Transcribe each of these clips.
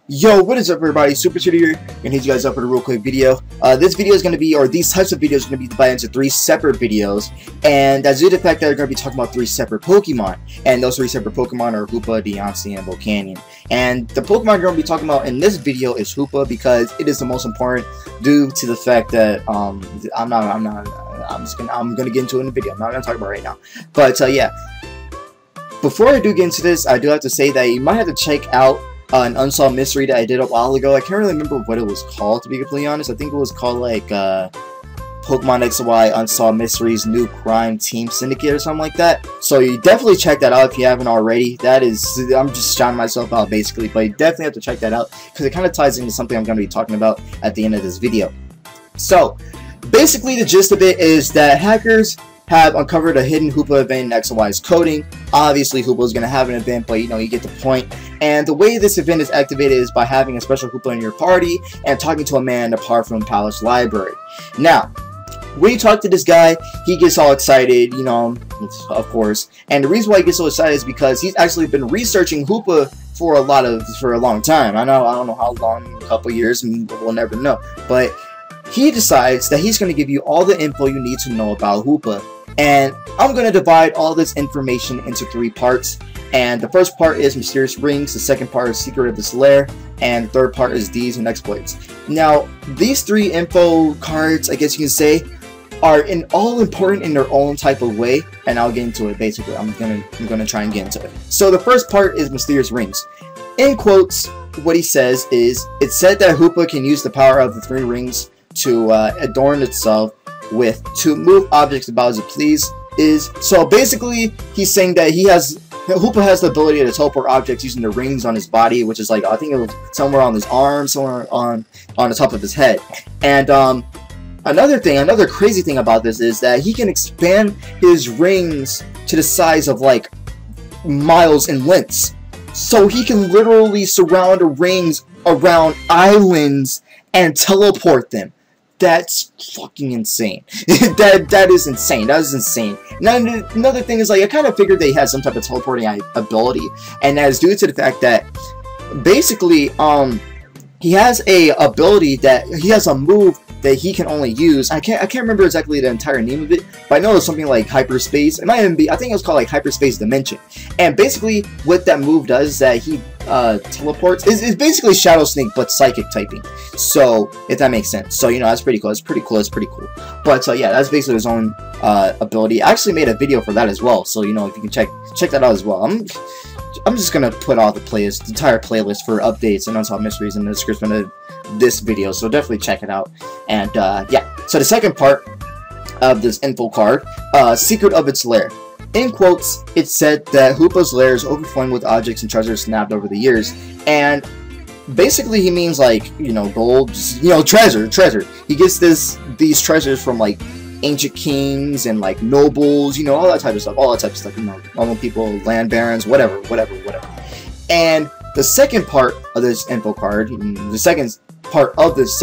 Yo, what is up everybody, Super Shooter here, and hit you guys up with a real quick video. This video is going to be, or these types of videos are going to be divided into 3 separate videos, and that's due to the fact that we're going to be talking about 3 separate Pokemon, and those 3 separate Pokemon are Hoopa, Deontay, and Volcanion. And the Pokemon we're going to be talking about in this video is Hoopa because it is the most important due to the fact that, I'm going to get into it in the video. I'm not going to talk about it right now. But, yeah. Before I do get into this, I do have to say that you might have to check out an Unsolved Mystery that I did a while ago. I can't really remember what it was called, to be completely honest. I think it was called like Pokemon X and Y Unsolved Mysteries New Crime Team Syndicate or something like that. So you definitely check that out if you haven't already. That is, I'm just shouting myself out basically, but you definitely have to check that out because it kind of ties into something I'm going to be talking about at the end of this video. So basically the gist of it is that hackers have uncovered a hidden Hoopa event in X and Y's coding. Obviously, Hoopa is going to have an event, but you know, you get the point. And the way this event is activated is by having a special Hoopa in your party and talking to a man in the Parfum Palace Library. Now, when you talk to this guy, he gets all excited, you know, of course. And the reason why he gets so excited is because he's actually been researching Hoopa for a long time. I don't know how long, a couple years, and we'll never know. But he decides that he's going to give you all the info you need to know about Hoopa. And I'm going to divide all this information into 3 parts. And the first part is Mysterious Rings, the second part is Secret of this Lair, and the third part is Deeds and Exploits. Now, these 3 info cards, I guess you can say, are all important in their own type of way, and I'll get into it basically. I'm gonna try and get into it. So the first part is Mysterious Rings. In quotes, what he says is, it's said that Hoopa can use the power of the 3 rings to adorn itself with, to move objects about as it please. So basically he's saying that Hoopa has the ability to teleport objects using the rings on his body, which is like, I think it was somewhere on his arm, somewhere on the top of his head. And another crazy thing about this is that he can expand his rings to the size of like miles in lengths. So he can literally surround the rings around islands and teleport them. That's fucking insane. that is insane. That is insane. Now, another thing is, like, I kind of figured they had some type of teleporting ability, and that is due to the fact that basically, he has a move that he can only use. I can't remember exactly the entire name of it, but I know it's something like hyperspace. It might even be, I think it was called like hyperspace dimension. And basically what that move does is that he teleports. It's basically Shadow Snake but psychic typing. So if that makes sense. So you know, that's pretty cool. It's pretty cool. It's pretty cool. But yeah, that's basically his own ability. I actually made a video for that as well. So you know, if you can check that out as well. I'm just gonna put all the entire playlist for updates and Unsolved Mysteries in the description of this video, so definitely check it out. And yeah, so the second part of this info card, Secret of its Lair. In quotes, it said that Hoopa's lair is overflowing with objects and treasures snapped over the years, and basically he means like, you know, gold, you know, treasure. He gets these treasures from like ancient kings and like nobles, you know, all that type of stuff, you know, normal people, land barons, whatever. And the second part of this info card, the second part of this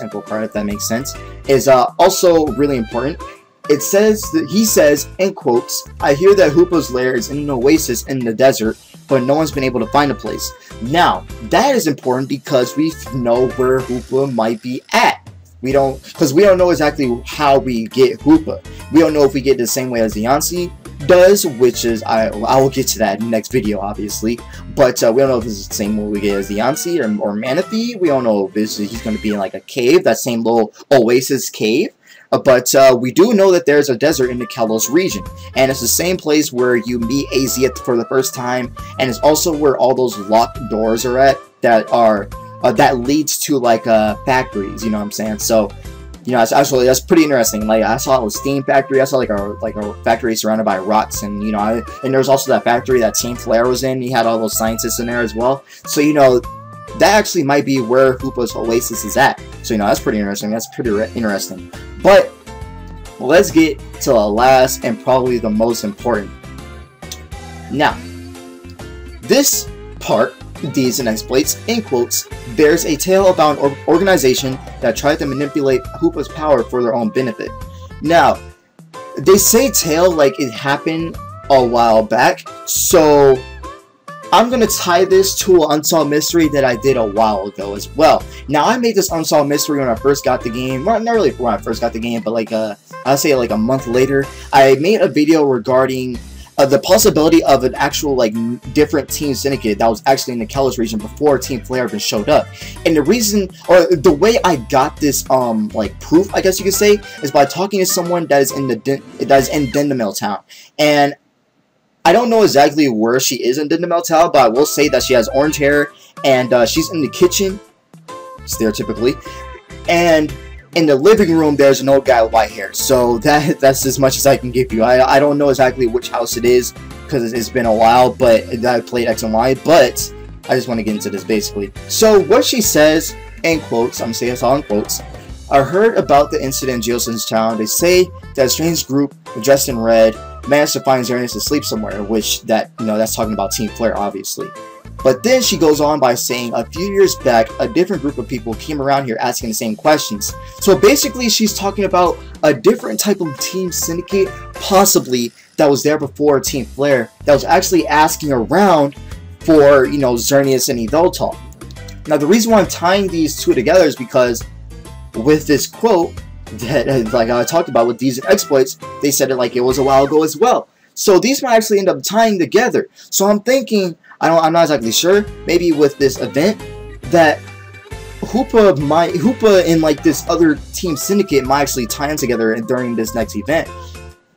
info card, if that makes sense, is also really important. It says that he says, in quotes, I hear that Hoopa's lair is in an oasis in the desert, but no one's been able to find a place. Now, that is important because we know where Hoopa might be at. Because we don't know exactly how we get Hoopa. We don't know if we get it the same way as Deontay does, which is, I will get to that in the next video, obviously. But we don't know if this is the same way we get as Deontay or Manaphy. We don't know if he's going to be in like a cave, that same little oasis cave. But we do know that there's a desert in the Kalos region, and it's the same place where you meet AZ for the first time, and it's also where all those locked doors are at that leads to like factories, you know what I'm saying? So, you know, that's pretty interesting. Like, I saw a steam factory, I saw like a factory surrounded by rocks, and you know, and there's also that factory that Team Flare was in. He had all those scientists in there as well. So you know, that actually might be where Hoopa's oasis is at. So you know, that's pretty interesting. That's pretty interesting. But let's get to the last and probably the most important. Now, this part, Deeds and Exploits, in quotes, bears a tale about an organization that tried to manipulate Hoopa's power for their own benefit. Now, they say tale like it happened a while back, so I'm going to tie this to an Unsolved Mystery that I did a while ago as well. Now, I made this Unsolved Mystery when I first got the game. Well, not really when I first got the game, but like, I'll say like a month later. I made a video regarding the possibility of an actual, like, different team syndicate that was actually in the Kalos region before Team Flare even showed up. And the reason, or the way I got this, like, proof, I guess you could say, is by talking to someone that is in Dendamel Town. And I don't know exactly where she is in Dendamel Town, but I will say that she has orange hair, and she's in the kitchen, stereotypically, and in the living room there's an old guy with white hair. So that's as much as I can give you. I don't know exactly which house it is, because it's been a while, but I played X and Y, but I just want to get into this basically. So what she says, in quotes, I'm going to say it's all in quotes, I heard about the incident in Geosyn's town. They say that a strange group dressed in red managed to find Xerneas asleep somewhere, which that, you know, that's talking about Team Flare, obviously. But then she goes on by saying a few years back, a different group of people came around here asking the same questions. So basically, she's talking about a different type of team syndicate, possibly, that was there before Team Flare, that was actually asking around for, you know, Xerneas and Yveltal. Now, the reason why I'm tying these two together is because with this quote that, like I talked about with these exploits, they said it like it was a while ago as well. So these might actually end up tying together. So I'm thinking, I'm not exactly sure, maybe with this event, that Hoopa and like this other team syndicate might actually tie in together during this next event.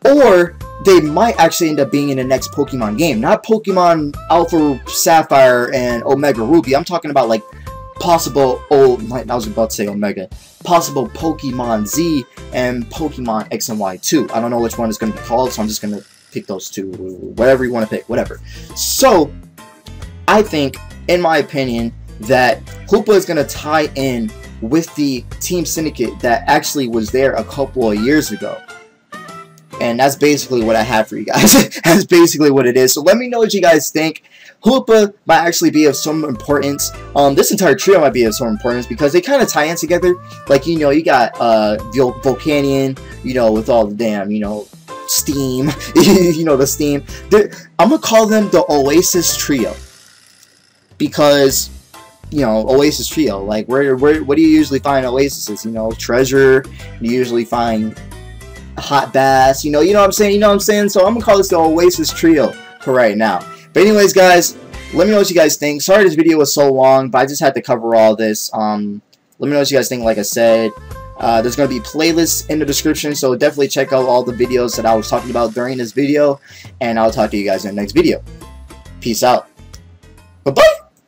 Or they might actually end up being in the next Pokemon game. Not Pokemon Alpha Sapphire and Omega Ruby. I'm talking about like possible, I was about to say Omega, possible Pokemon Z and Pokemon X and Y 2. I don't know which one is going to be called, so I'm just going to pick those two, whatever you want to pick, whatever. So, I think, in my opinion, that Hoopa is going to tie in with the Team Syndicate that actually was there a couple of years ago. And that's basically what I have for you guys. That's basically what it is. So let me know what you guys think. Hoopa might actually be of some importance. This entire trio might be of some importance because they kind of tie in together. Like, you know, you got Volcanion, you know, with all the damn, you know, steam. You know, the steam. I'm going to call them the Oasis Trio. Because, you know, Oasis Trio. Like, what do you usually find Oasis? You know, treasure. You usually find hot baths. You know what I'm saying? You know what I'm saying? So I'm going to call this the Oasis Trio for right now. But anyways, guys, let me know what you guys think. Sorry this video was so long, but I just had to cover all this. Let me know what you guys think. Like I said, there's going to be playlists in the description, so definitely check out all the videos that I was talking about during this video, and I'll talk to you guys in the next video. Peace out. Bye-bye!